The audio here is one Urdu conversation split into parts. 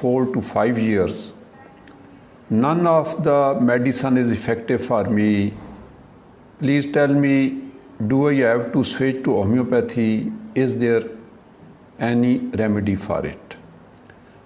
4 to 5 years. None of the medicine is effective for me. Please tell me, do I have to switch to homeopathy? Is there any remedy for it?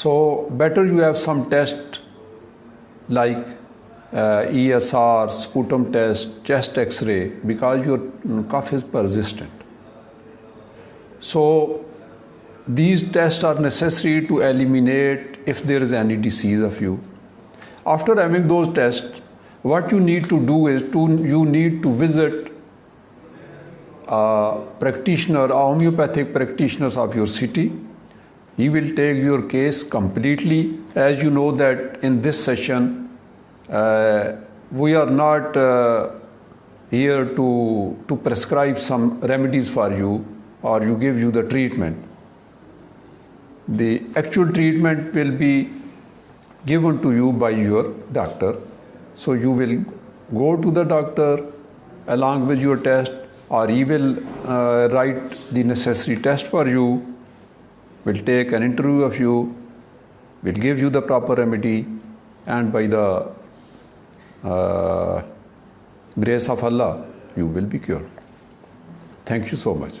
So better you have some test like ESR, sputum test, chest X-ray, because your cough is persistent. So these tests are necessary to eliminate if there is any disease of you. After having those tests, what you need to do is you need to visit a practitioner, a homeopathic practitioners of your city. He will take your case completely. As you know that in this session, we are not here to prescribe some remedies for you or you give you the treatment. The actual treatment will be given to you by your doctor. So you will go to the doctor along with your test, or he will write the necessary test for you, will take an interview of you, will give you the proper remedy, and by the grace of Allah, you will be cured. Thank you so much.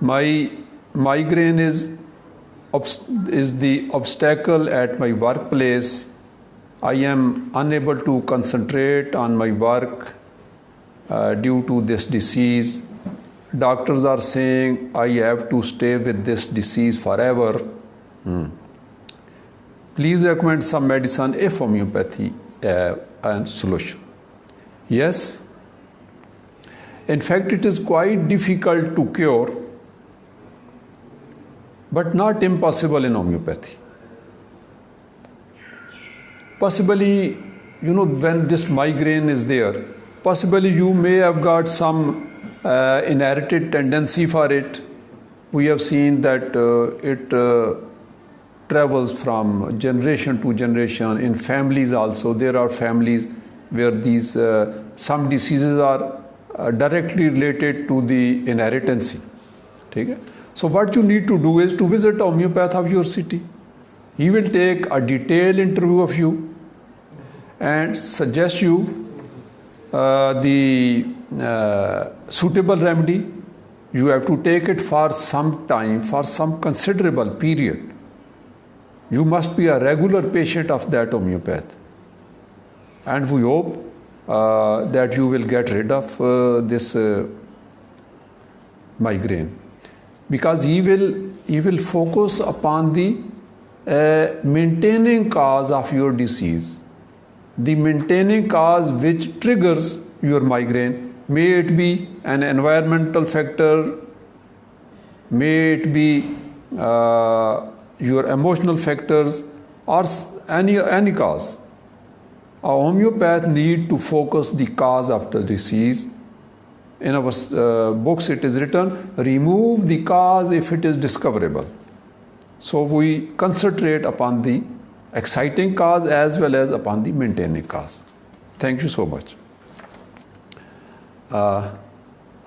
my migraine is the obstacle at my workplace. I am unable to concentrate on my work due to this disease. Doctors are saying I have to stay with this disease forever. Please recommend some medicine if homeopathy and solution. Yes, in fact it is quite difficult to cure, but not impossible in homeopathy. Possibly, when this migraine is there, possibly you may have got some inherited tendency for it. We have seen that it travels from generation to generation. In families also, there are families where these some diseases are directly related to the inheritance. Okay? So what you need to do is to visit a homeopath of your city. He will take a detailed interview of you and suggest you the suitable remedy. You have to take it for some time, for some considerable period. You must be a regular patient of that homeopath. And we hope that you will get rid of this migraine. Because he will focus upon the maintaining cause of your disease, the maintaining cause which triggers your migraine. May it be an environmental factor, may it be your emotional factors, or any cause. A homeopath need to focus the cause of the disease. In our books it is written, remove the cause if it is discoverable. So we concentrate upon the exciting cause as well as upon the maintaining cause. Thank you so much.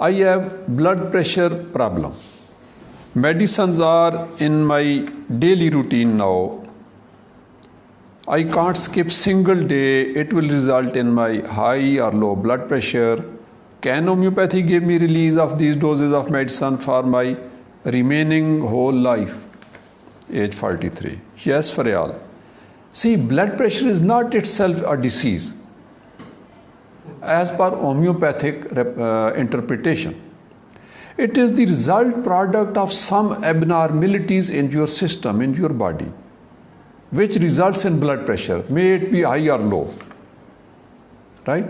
I have blood pressure problem. Medicines are in my daily routine now. I can't skip single day. It will result in my high or low blood pressure. Can homeopathy give me release of these doses of medicine for my remaining whole life? age 43. Yes, Faryal. See, blood pressure is not itself a disease as per homeopathic interpretation. It is the result product of some abnormalities in your system, in your body, which results in blood pressure, may it be high or low, right?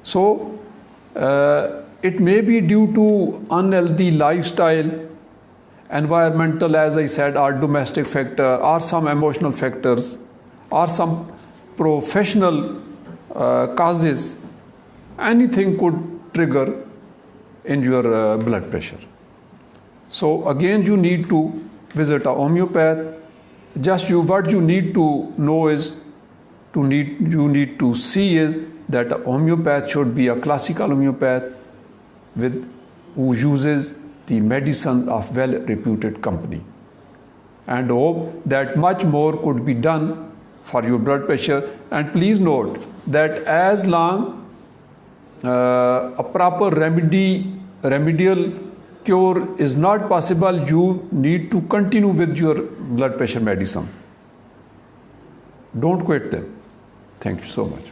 So, it may be due to unhealthy lifestyle, environmental, as I said, or domestic factor, or some emotional factors, or some professional causes. Anything could trigger in your blood pressure. So again, you need to visit a homeopath. What you need to know is, you need to see is that a homeopath should be a classical homeopath who uses the medicines of well-reputed company, and hope that much more could be done for your blood pressure. And please note that as long a proper remedial cure is not possible, you need to continue with your blood pressure medicine. Don't quit them. Thank you so much.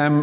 m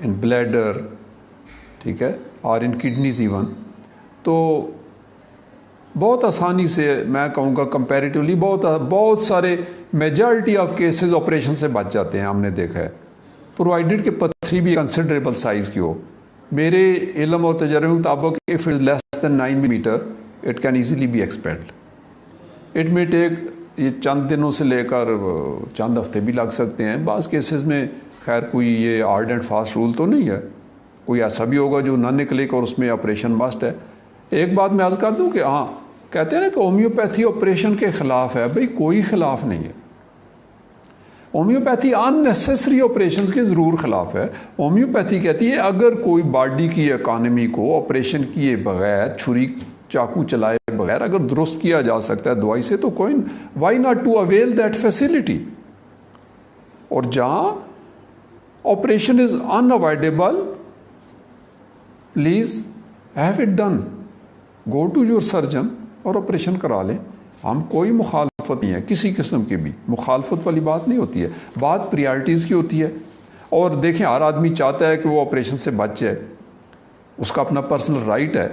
in bladder, ٹھیک ہے, اور ان کڈنیز ایون. تو بہت آسانی سے میں کہوں گا کمپیریٹیولی بہت سارے میجارٹی آف کیسز آپریشن سے بچ جاتے ہیں, ہم نے دیکھا ہے, پرووائڈیڈ کہ پتھری بھی کنسیڈریبل سائز کی ہو. میرے علم اور تجربے کے مطابق if it is less than 9 millimeter it can easily be expelled. It may take, یہ چند دنوں سے لے کر چند ہفتے بھی لگ سکتے ہیں. بعض کیسز میں خیر کوئی یہ ہارڈ اینڈ فاسٹ رول تو نہیں ہے, کوئی ایسا بھی ہوگا جو نہ نکلے اور اس میں آپریشن مسٹ ہے. ایک بات میں عرض کر دوں کہ ہاں کہتے ہیں نا کہ ہومیوپیتھی آپریشن کے خلاف ہے. بھائی کوئی خلاف نہیں ہے. ہومیوپیتھی ان نیسیسری آپریشنز کے ضرور خلاف ہے. ہومیوپیتھی کہتی ہے اگر کوئی باڈی کی اکانومی کو آپریشن کیے بغیر, چھری چاقو چلائے بغیر اگر درست کیا جا سکتا ہے دوائی سے, تو کوئی why not to avail that facility. اور جہاں operation is unavoidable, please have it done, go to your surgeon اور آپریشن کرا لیں. ہم کوئی مخالفت نہیں ہے کسی قسم کی بھی, مخالفت والی بات نہیں ہوتی ہے. بات پریارٹیز کی ہوتی ہے. اور دیکھیں ہر آدمی چاہتا ہے کہ وہ آپریشن سے بچ جائے, اس کا اپنا پرسنل رائٹ ہے.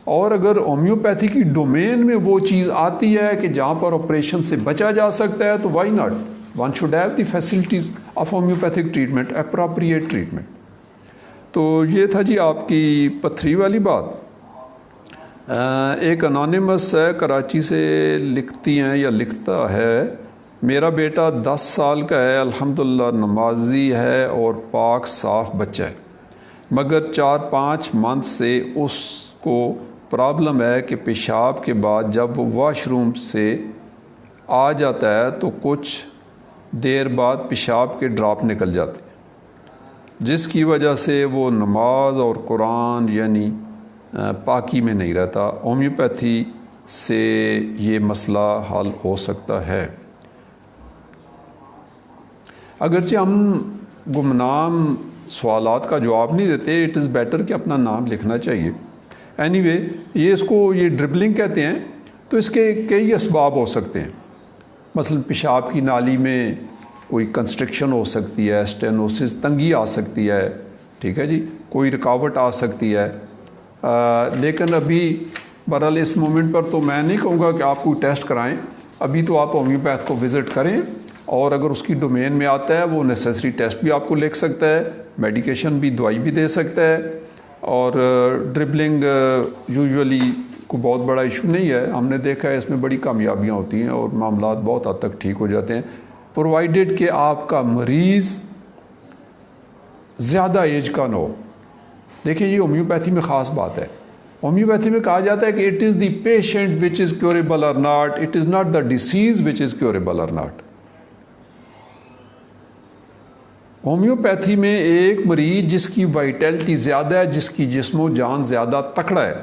اور اگر ہومیوپیتھی کی ڈومین میں وہ چیز آتی ہے کہ جہاں پر آپریشن سے بچا جا سکتا ہے, تو why not, one should have the facilities of homeopathic treatment, appropriate treatment. تو یہ تھا جی آپ کی پتھری والی بات. ایک انانیمس ہے, کراچی سے لکھتی ہیں یا لکھتا ہے, میرا بیٹا 10 سال کا ہے, الحمدللہ نمازی ہے اور پاک صاف بچہ ہے, مگر 4-5 منتھ سے اس کو پرابلم ہے کہ پیشاب کے بعد جب وہ واش روم سے آ جاتا ہے تو کچھ دیر بعد پیشاب کے ڈراپ نکل جاتے ہیں, جس کی وجہ سے وہ نماز اور قرآن یعنی پاکی میں نہیں رہتا. ہومیوپیتھی سے یہ مسئلہ حل ہو سکتا ہے. اگرچہ ہم گمنام سوالات کا جواب نہیں دیتے, اٹ از بیٹر کہ اپنا نام لکھنا چاہیے. اینی وے یہ اس کو یہ ڈربلنگ کہتے ہیں. تو اس کے کئی اسباب ہو سکتے ہیں. مثلا پیشاب کی نالی میں کوئی کنسٹرکشن ہو سکتی ہے, اسٹینوسس تنگی آ سکتی ہے, ٹھیک ہے جی, کوئی رکاوٹ آ سکتی ہے. لیکن ابھی بہرحال اس مومنٹ پر تو میں نہیں کہوں گا کہ آپ کو ٹیسٹ کرائیں. ابھی تو آپ ہومیوپیتھ کو وزٹ کریں, اور اگر اس کی ڈومین میں آتا ہے وہ نیسیسری ٹیسٹ بھی آپ کو لکھ سکتا ہے, میڈیکیشن بھی, دوائی بھی دے سکتا ہے. اور ڈربلنگ یوزولی کو بہت بڑا ایشو نہیں ہے, ہم نے دیکھا ہے اس میں بڑی کامیابیاں ہوتی ہیں اور معاملات بہت حد تک ٹھیک ہو جاتے ہیں, پرووائڈیڈ کہ آپ کا مریض زیادہ ایج کا نہ ہو. دیکھیں یہ ہومیوپیتھی میں خاص بات ہے. ہومیوپیتھی میں کہا جاتا ہے کہ it is the patient which is curable or not, it is not the disease which is curable or not. Homeopathy میں ایک مریض جس کی وائٹیلٹی زیادہ ہے, جس کی جسم و جان زیادہ تکڑا ہے,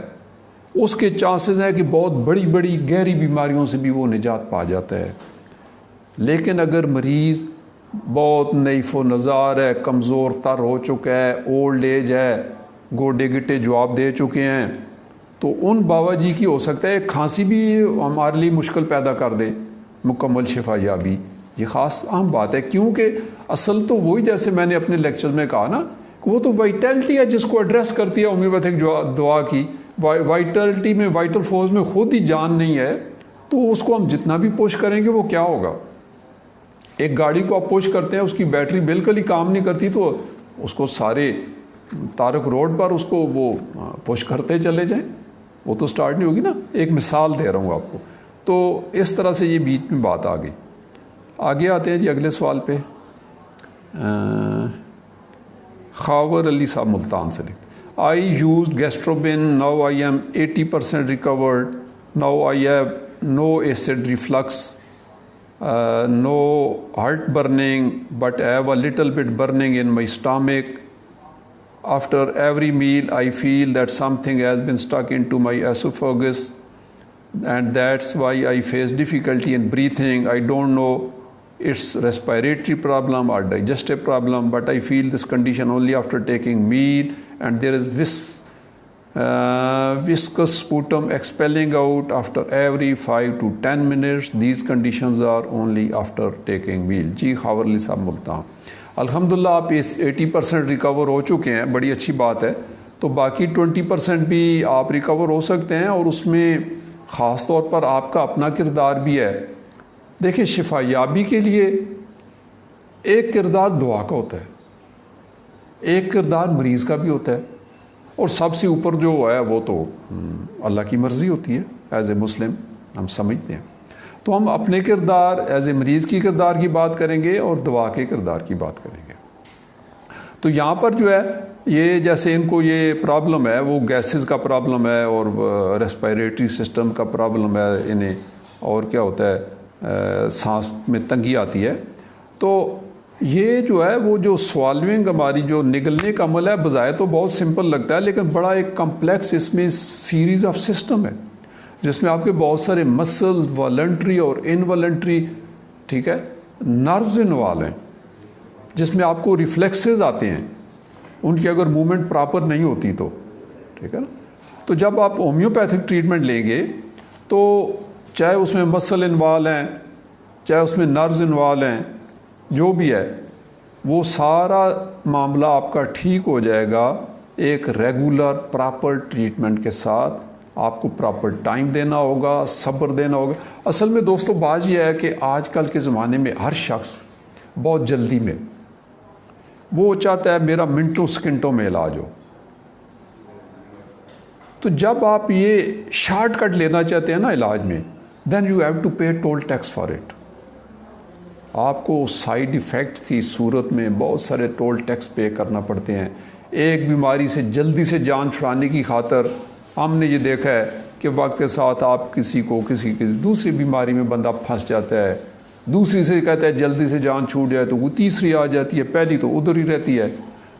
اس کے چانسز ہیں کہ بہت بڑی بڑی گہری بیماریوں سے بھی وہ نجات پا جاتا ہے. لیکن اگر مریض بہت نحیف و نزار ہے, کمزور تر ہو چکا ہے, اولڈ ایج ہے, گوڈے گٹے جواب دے چکے ہیں, تو ان بابا جی کی ہو سکتا ہے کھانسی بھی ہمارے لیے مشکل پیدا کر دے مکمل شفا یابی. یہ خاص اہم بات ہے, کیونکہ اصل تو وہی جیسے میں نے اپنے لیکچر میں کہا نا کہ وہ تو وائٹیلٹی ہے جس کو ایڈریس کرتی ہے ہومیوپیتھک دعا کی. وائٹلٹی میں, وائٹل فورس میں خود ہی جان نہیں ہے, تو اس کو ہم جتنا بھی پوش کریں گے وہ کیا ہوگا. ایک گاڑی کو آپ پوش کرتے ہیں, اس کی بیٹری بالکل ہی کام نہیں کرتی, تو اس کو سارے تارک روڈ پر اس کو وہ پوش کرتے چلے جائیں, وہ تو سٹارٹ نہیں ہوگی نا. ایک مثال دے رہا ہوں آپ کو. تو اس طرح سے یہ بیچ میں بات آ گئی. آگے آتے ہیں جی اگلے سوال پہ. خاور علی صاحب ملتان سے لکھتے, I used Gastrobin, now I am 80% recovered, now I have no acid reflux, no heartburning, but I have a little bit burning in my stomach. After every meal I feel that something has been stuck into my esophagus, and that's why I face difficulty in breathing. I don't know it's respiratory problem or digestive problem, but I feel this condition only after taking meal, and there is viscous sputum expelling out after every 5 to 10 minutes. These conditions are only after taking meal. جی خاور علی صاحب ملتان، الحمدللہ آپ 80% ریکور ہو چکے ہیں، بڑی اچھی بات ہے. تو باقی 20% بھی آپ ریکور ہو سکتے ہیں، اور اس میں خاص طور پر آپ کا اپنا کردار بھی ہے. دیکھیں شفا یابی کے لیے ایک کردار دعا کا ہوتا ہے، ایک کردار مریض کا بھی ہوتا ہے، اور سب سے اوپر جو ہے وہ تو اللہ کی مرضی ہوتی ہے. ایز اے مسلم ہم سمجھتے ہیں. تو ہم اپنے کردار ایز اے مریض کی کردار کی بات کریں گے اور دعا کے کردار کی بات کریں گے. تو یہاں پر جو ہے یہ جیسے ان کو یہ پرابلم ہے، وہ گیسز کا پرابلم ہے اور ریسپائریٹری سسٹم کا پرابلم ہے انہیں، اور کیا ہوتا ہے سانس میں تنگی آتی ہے. تو یہ جو ہے وہ جو سوالونگ ہماری جو نگلنے کا عمل ہے بظاہر تو بہت سمپل لگتا ہے، لیکن بڑا ایک کمپلیکس اس میں سیریز آف سسٹم ہے، جس میں آپ کے بہت سارے مسلز والنٹری اور انوالنٹری، ٹھیک ہے، نروز انوالو ہیں، جس میں آپ کو ریفلیکسز آتے ہیں، ان کی اگر موومنٹ پراپر نہیں ہوتی تو، ٹھیک ہے نا. تو جب آپ ہومیوپیتھک ٹریٹمنٹ لیں گے تو چاہے اس میں مسل انوالو ہیں، چاہے اس میں نروز انوالو ہیں، جو بھی ہے وہ سارا معاملہ آپ کا ٹھیک ہو جائے گا ایک ریگولر پراپر ٹریٹمنٹ کے ساتھ. آپ کو پراپر ٹائم دینا ہوگا، صبر دینا ہوگا. اصل میں دوستو بات یہ ہے کہ آج کل کے زمانے میں ہر شخص بہت جلدی میں وہ چاہتا ہے میرا منٹوں سکنٹوں میں علاج ہو. تو جب آپ یہ شارٹ کٹ لینا چاہتے ہیں نا علاج میں، then you have to pay toll tax for it. آپ کو سائیڈ ایفیکٹ کی صورت میں بہت سارے ٹول ٹیکس پے کرنا پڑتے ہیں. ایک بیماری سے جلدی سے جان چھڑانے کی خاطر ہم نے یہ دیکھا ہے کہ وقت کے ساتھ آپ کسی کی دوسری بیماری میں بندہ پھنس جاتا ہے، دوسری سے کہتا ہے جلدی سے جان چھوٹ جائے تو وہ تیسری آ جاتی ہے، پہلی تو ادھر ہی رہتی ہے.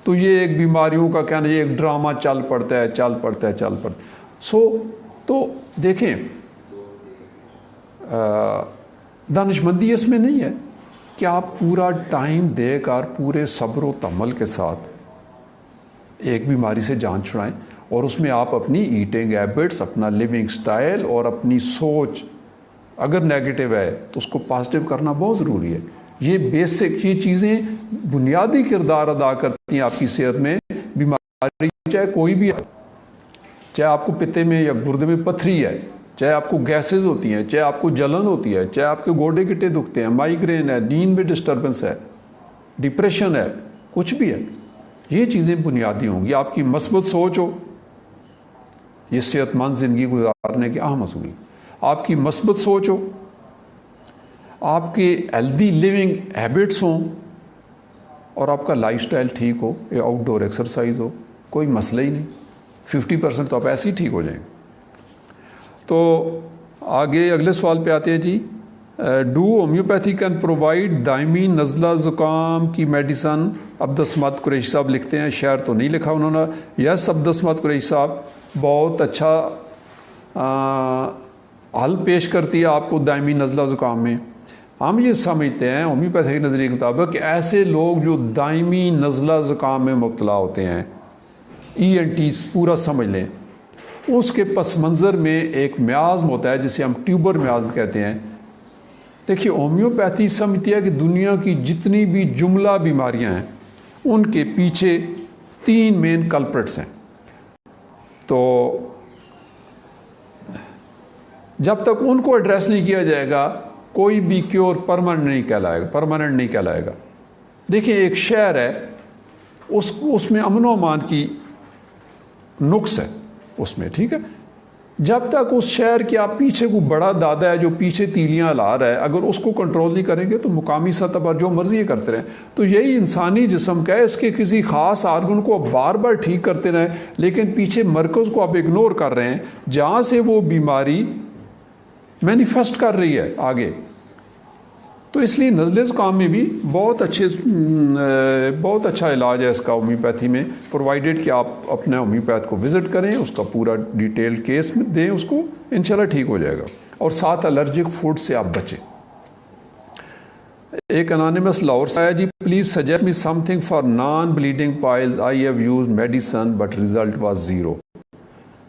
تو یہ ایک بیماریوں کا کہنا یہ ایک ڈرامہ چل پڑتا ہے. تو دیکھیں دانشمندی اس میں نہیں ہے کہ آپ پورا ٹائم دے کر پورے صبر و تحمل کے ساتھ ایک بیماری سے جان چھڑائیں، اور اس میں آپ اپنی ایٹنگ ہیبٹس، اپنا لیونگ سٹائل اور اپنی سوچ اگر نیگیٹو ہے تو اس کو پازیٹیو کرنا بہت ضروری ہے. یہ بیسک یہ چیزیں بنیادی کردار ادا کرتی ہیں آپ کی صحت میں. بیماری چاہے کوئی بھی ہے، چاہے آپ کو پتے میں یا گردے میں پتھری ہے، چاہے آپ کو گیسز ہوتی ہیں، چاہے آپ کو جلن ہوتی ہے، چاہے آپ کے گوڈے گٹے دکھتے ہیں، مائیگرین ہے، نیند میں ڈسٹربنس ہے، ڈپریشن ہے، کچھ بھی ہے، یہ چیزیں بنیادی ہوں گی. آپ کی مثبت سوچ ہو، یہ صحت مند زندگی گزارنے کے اہم اصول. آپ کی مثبت سوچ ہو، آپ کے ہیلدی لیونگ ہیبٹس ہوں، اور آپ کا لائف سٹائل ٹھیک ہو، یا آؤٹ ڈور ایکسرسائز ہو، کوئی مسئلہ ہی نہیں. 50% تو آپ ایسے ہی ٹھیک ہو جائیں گے. تو آگے اگلے سوال پہ آتے ہیں جی. ڈو ہومیوپیتھی کین پرووائڈ دائمی نزلہ زکام کی میڈیسن؟ عبدالصمد قریشی صاحب لکھتے ہیں، شعر تو نہیں لکھا انہوں نے. یس عبدالصمد قریشی صاحب، بہت اچھا حل پیش کرتی ہے آپ کو دائمی نزلہ زکام میں. ہم یہ سمجھتے ہیں ہومیوپیتھی کے نظریے کے مطابق کہ ایسے لوگ جو دائمی نزلہ زکام میں مبتلا ہوتے ہیں، ENT پورا سمجھ لیں، اس کے پس منظر میں ایک میازم ہوتا ہے جسے ہم ٹیوبر میازم کہتے ہیں. دیکھیے ہومیوپیتھی سمجھتی ہے کہ دنیا کی جتنی بھی جملہ بیماریاں ہیں ان کے پیچھے 3 مین کلپرٹس ہیں. تو جب تک ان کو ایڈریس نہیں کیا جائے گا کوئی بھی کیور پرماننٹ نہیں کہلائے گا. دیکھیں ایک شہر ہے، اس میں امن و امان کی نقص ہے اس میں، ٹھیک ہے. جب تک اس شہر کے آپ پیچھے کو بڑا دادا ہے جو پیچھے تیلیاں لا رہا ہے، اگر اس کو کنٹرول نہیں کریں گے تو مقامی سطح پر جو مرضی کرتے رہیں. تو یہی انسانی جسم کا ہے، اس کے کسی خاص آرگن کو آپ بار بار ٹھیک کرتے رہیں، لیکن پیچھے مرکز کو آپ اگنور کر رہے ہیں جہاں سے وہ بیماری مینیفیسٹ کر رہی ہے آگے. تو اس لیے نزلہ زکام میں بھی بہت اچھا علاج ہے اس کا ہومیوپیتھی میں، پرووائڈیڈ کہ آپ اپنے ہومیوپیتھ کو وزٹ کریں، اس کا پورا ڈیٹیل کیس میں دیں اس کو، انشاءاللہ ٹھیک ہو جائے گا. اور ساتھ الرجک فوڈ سے آپ بچیں. ایک انانیمس لاہور سے آیا جی، please suggest me something for non bleeding piles. I have used medicine but result was 0.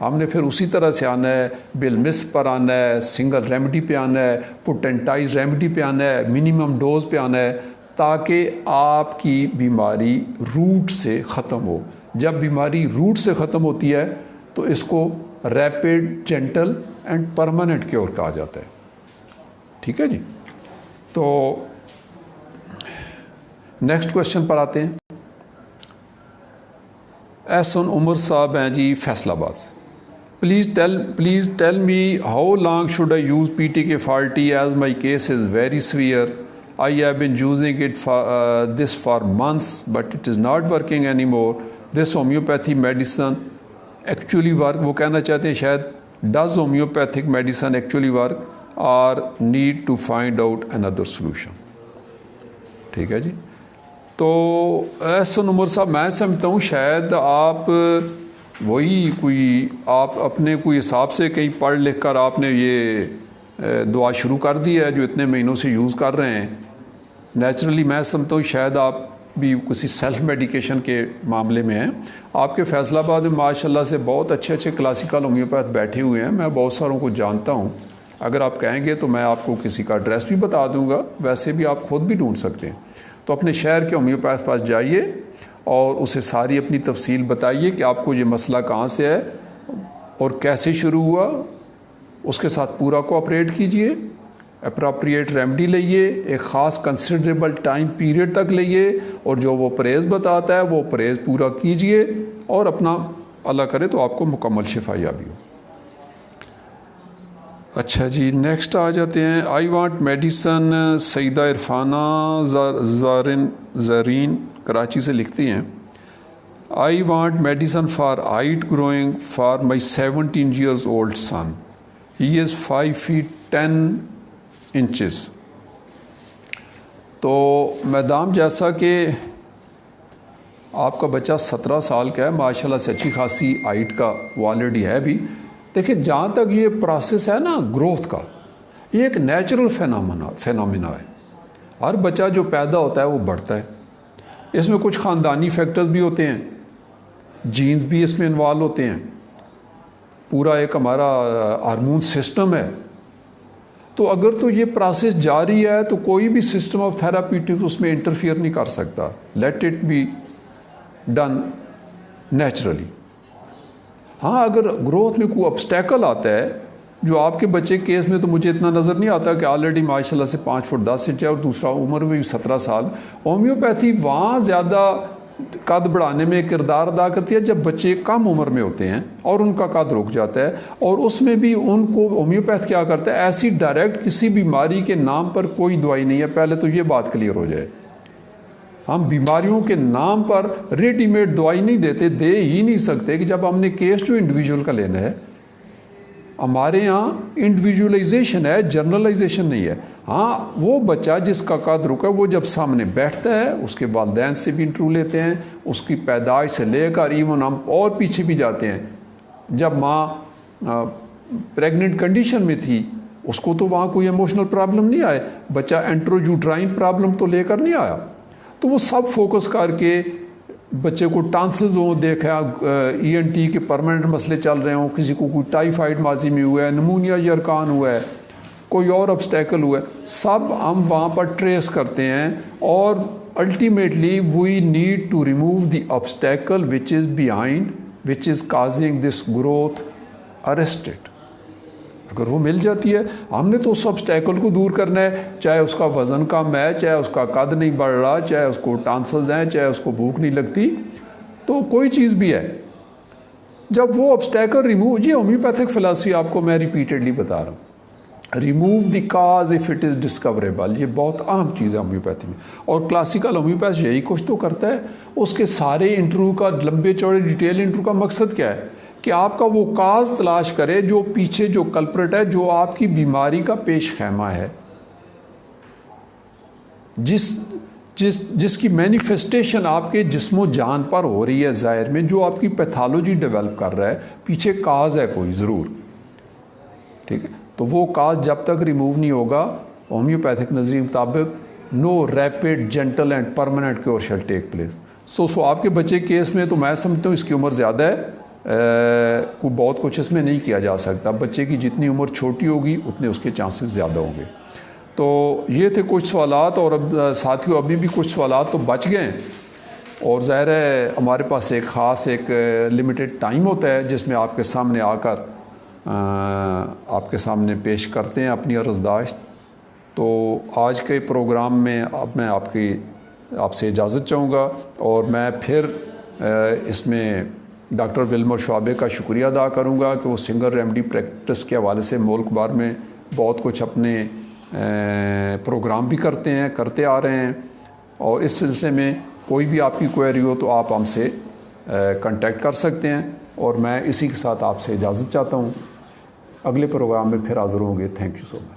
ہم نے پھر اسی طرح سے آنا ہے، بالمس پر آنا ہے، سنگل ریمیڈی پہ آنا ہے، پوٹینٹائز ریمیڈی پہ آنا ہے، منیمم ڈوز پہ آنا ہے، تاکہ آپ کی بیماری روٹ سے ختم ہو۔ جب بیماری روٹ سے ختم ہوتی ہے تو اس کو rapid, gentle and permanent cure کہا جاتا ہے۔ ٹھیک ہے جی، تو نیکسٹ کوشچن پر آتے ہیں۔ احسن عمر صاحب ہیں جی فیصل آباد سے۔ Please tell me how long should I use PTK40 as my case is very severe. I have been using it for this for months, but it is not working anymore. This homeopathy medicine actually work. وہ کہنا چاہتے ہیں شاید does homeopathic medicine actually work or need to find out another solution. ٹھیک ہے جی، تو احسن عمر صاحب میں سمجھتا ہوں شاید آپ وہی کوئی آپ اپنے کوئی حساب سے کہیں پڑھ لکھ کر آپ نے یہ دعا شروع کر دی ہے جو اتنے مہینوں سے یوز کر رہے ہیں۔ نیچرلی میں سمجھتا ہوں شاید آپ بھی کسی سیلف میڈیکیشن کے معاملے میں ہیں۔ آپ کے فیصل آباد میں ماشاء اللہ سے بہت اچھے کلاسیکل ہومیوپیتھ بیٹھے ہوئے ہیں، میں بہت ساروں کو جانتا ہوں۔ اگر آپ کہیں گے تو میں آپ کو کسی کا ایڈریس بھی بتا دوں گا، ویسے بھی آپ خود بھی ڈھونڈ سکتے ہیں۔ تو اپنے شہر کے ہومیوپیتھ پاس جائیے اور اسے ساری اپنی تفصیل بتائیے کہ آپ کو یہ مسئلہ کہاں سے ہے اور کیسے شروع ہوا، اس کے ساتھ پورا کوآپریٹ کیجئے، اپراپریٹ ریمیڈی لئیے، ایک خاص کنسیڈریبل ٹائم پیریڈ تک لئیے، اور جو وہ پرہیز بتاتا ہے وہ پرہیز پورا کیجئے، اور اپنا اللہ کرے تو آپ کو مکمل شفا یابی ہو۔ اچھا جی، نیکسٹ آ جاتے ہیں۔ آئی وانٹ میڈیسن، سیدہ عرفانہ زرین کراچی سے لکھتی ہیں، I want medicine for height growing for my 17 years old son. He is 5 feet 10 inches. تو میدام جیسا کہ آپ کا بچہ 17 سال کا ہے، ماشاءاللہ سے اچھی خاصی ہائٹ کا وہ آلریڈی ہے بھی۔ دیکھیں جہاں تک یہ پروسیس ہے نا گروتھ کا، یہ ایک نیچرل فینومینا ہے۔ ہر بچہ جو پیدا ہوتا ہے وہ بڑھتا ہے، اس میں کچھ خاندانی فیکٹرز بھی ہوتے ہیں، جینز بھی اس میں انوالو ہوتے ہیں، پورا ایک ہمارا ہارمون سسٹم ہے۔ تو اگر تو یہ پروسیس جاری ہے تو کوئی بھی سسٹم آف تھراپیوٹک اس میں انٹرفیئر نہیں کر سکتا، let it be done naturally. ہاں اگر گروتھ میں کوئی obstacle آتا ہے، جو آپ کے بچے کیس میں تو مجھے اتنا نظر نہیں آتا کہ آلریڈی ماشاء اللہ سے 5 فٹ 10 انچ ہے اور دوسرا عمر میں بھی 17 سال۔ ہومیوپیتھی وہاں زیادہ قد بڑھانے میں کردار ادا کرتی ہے جب بچے کم عمر میں ہوتے ہیں اور ان کا قد رک جاتا ہے، اور اس میں بھی ان کو ہومیوپیتھ کیا کرتا ہے، ایسی ڈائریکٹ کسی بیماری کے نام پر کوئی دوائی نہیں ہے۔ پہلے تو یہ بات کلیئر ہو جائے، ہم بیماریوں کے نام پر ریڈی میڈ دوائی نہیں دیتے، دے ہی نہیں سکتے کہ جب ہم نے کیس ٹو انڈیویجول کا لینا ہے۔ ہمارے ہاں انڈیویجولائزیشن ہے، جنرلائزیشن نہیں ہے۔ ہاں وہ بچہ جس کا قد رکا وہ جب سامنے بیٹھتا ہے اس کے والدین سے بھی انٹرویو لیتے ہیں، اس کی پیدائش سے لے کر ایون ہم اور پیچھے بھی جاتے ہیں، جب ماں پریگننٹ کنڈیشن میں تھی اس کو تو وہاں کوئی ایموشنل پرابلم نہیں آئے، بچہ انٹروجوٹرائن پرابلم تو لے کر نہیں آیا۔ تو وہ سب فوکس کر کے بچے کو ٹانسز ہوں، دیکھا ENT کے پرماننٹ مسئلے چل رہے ہوں، کسی کو کوئی ٹائیفائڈ ماضی میں ہوا ہے، نمونیا یرکان ہوا ہے، کوئی اور obstacle ہوا ہے، سب ہم وہاں پر ٹریس کرتے ہیں، اور ultimately we need to remove the obstacle which is behind, which is causing this growth, arrest it. اگر وہ مل جاتی ہے، ہم نے تو اس obstacle کو دور کرنا ہے، چاہے اس کا وزن کم ہے، چاہے اس کا قد نہیں بڑھ رہا، چاہے اس کو ٹانسلز ہیں، چاہے اس کو بھوک نہیں لگتی، تو کوئی چیز بھی ہے۔ جب وہ obstacle ریموو، یہ ہومیوپیتھک فلاسفی آپ کو میں ریپیٹڈلی بتا رہا ہوں، remove the cause if it is discoverable, یہ بہت اہم چیز ہے ہومیوپیتھی میں، اور کلاسیکل ہومیوپیتھ یہی کچھ تو کرتا ہے۔ اس کے سارے انٹرویو کا لمبے چوڑے ڈیٹیل انٹرویو کا مقصد کیا ہے کہ آپ کا وہ کاز تلاش کرے جو پیچھے جو کلپریٹ ہے، جو آپ کی بیماری کا پیش خیمہ ہے، جس کی مینیفیسٹیشن آپ کے جسم و جان پر ہو رہی ہے ظاہر میں، جو آپ کی پیتھالوجی ڈیولپ کر رہا ہے، پیچھے کاز ہے کوئی ضرور، ٹھیک ہے۔ تو وہ کاز جب تک ریموو نہیں ہوگا، ہومیوپیتھک نظریے مطابق no rapid gentle and permanent cure shall take place. So آپ کے بچے کیس میں تو میں سمجھتا ہوں اس کی عمر زیادہ ہے، کو بہت کچھ اس میں نہیں کیا جا سکتا. بچے کی جتنی عمر چھوٹی ہوگی اتنے اس کے چانسز زیادہ ہوں گے. تو یہ تھے کچھ سوالات، اور اب ساتھیوں ابھی بھی کچھ سوالات تو بچ گئے ہیں، اور ظاہر ہے ہمارے پاس ایک خاص ایک لمیٹڈ ٹائم ہوتا ہے جس میں آپ کے سامنے آ کر آپ کے سامنے پیش کرتے ہیں اپنی عرضداشت. تو آج کے پروگرام میں اب میں آپ سے اجازت چاہوں گا، اور میں پھر اس میں ڈاکٹر ولمر شعبے کا شکریہ ادا کروں گا کہ وہ سنگل ریمیڈی پریکٹس کے حوالے سے ملک بھر میں بہت کچھ اپنے پروگرام بھی کرتے آ رہے ہیں. اور اس سلسلے میں کوئی بھی آپ کی کوئری ہو تو آپ ہم سے کنٹیکٹ کر سکتے ہیں. اور میں اسی کے ساتھ آپ سے اجازت چاہتا ہوں. اگلے پروگرام میں پھر حاضر ہوں گے. Thank you so much.